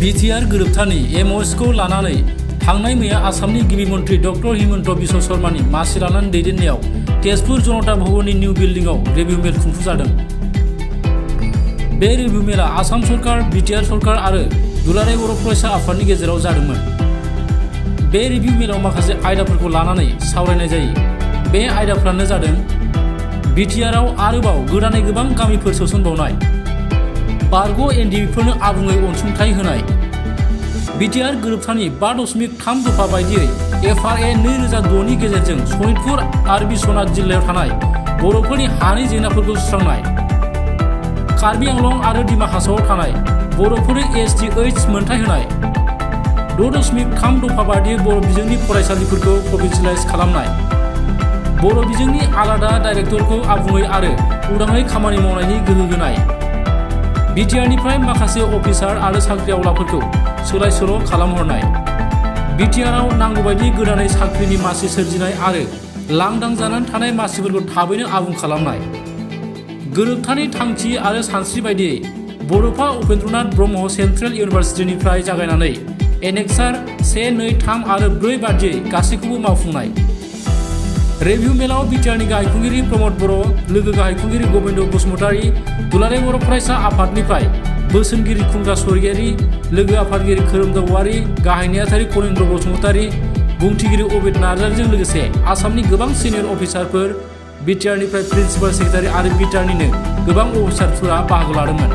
BTR गोरोबथानि MoS खौ लानानै थांनाय मैया आसामनि गिबि मन्थ्रि डक्टर हिमन्त बिश्व शर्मानि मासि लानानै दैदेननायाव तेजपुर जनता भवननि निउ बिल्डिंआव रिभिउ मेल खुंफुंजादों। बे रिभिउ मेला आसाम सरकार, BTR सरकार आरो दुलाराय बर' फरायसा आफादनि गेजेराव जादोंमोन। बे रिभिउ मेलाव माखासे आयदाफोरखौ लानानै सावरायनाय जायो। बे आयदाफ्रानो जादों BTR आव आरोबाव गोदानै गोबां गामिफोर सोसनबावनाय, बारग' NDBफोरनो आबुङै अनसुंथाइ होनाय, BTR गोरोबथानि 5.3 दफा बायदियै FRA 2006 नि गेजेरजों सनितपुर आरो बिश्वनाथ जिल्लायाव थानाय बर'फोरनि हानि जेंनाफोरखौ सुस्रांनाय, कार्बि आंलं आरो दिमा हासावआव थानाय बर'फोरनि STH मोनथाय होनाय, 6.3 दफा बायदियै बर' बिजोंनि फरायसालिफोरखौ प्रभिन्सियेलाइज खालामनाय, बर' बिजोंनि आलादा डाइरेक्टरखौ आबुङै आरो उदाङै खामानि मावनायनि गोहो होनाय, BTRनिफ्राय माखासे अफिसार आरो साख्रिआवलाफोरखौ सोलाय-सोल' खालामहरनाय, BTRआव नांगौबायदि गोदानै साख्रिनि मासि सोरजिनाय आरो लांदां जानानै थानाय मासिफोरखौ थाबैनो आबुं खालामनाय, गोरोबथानि थांखि आरो सानस्रि बायदियै बड'फा उपेन्द्रनाथ ब्रह्म सेन्ट्रेल इउनिभारसिटिनिफ्राय जागायनानै एनेक्सार 1, 2, 3 आरो 4 बायदियै गासैखौबो मावफुंनाय। रिभिउ मेलाव BTRनि गाहाय खुंगिरि प्रमद बर', लोगो गाहाय खुंगिरि गबिन्द बसुमतारी, दुलाराय बर' फरायसा आफादनिफ्राय बोसोनगिरि खुंगा स्वर्गियारि, लोगो आफादगिरि खोरोमदाव औवारी, गाहाय नेहाथारि कनिन्द्र बसुमतारी, बुंथिगिरि अबिद नार्जारिजों लोगोसे आसामनि गोबां सिनियर अफिसारफोर, BTRनिफ्राय प्रिन्सिपाल सेक्रेटारि आरो BTRनिनो गोबां अफिसारफोरा बाहागो लादोंमोन।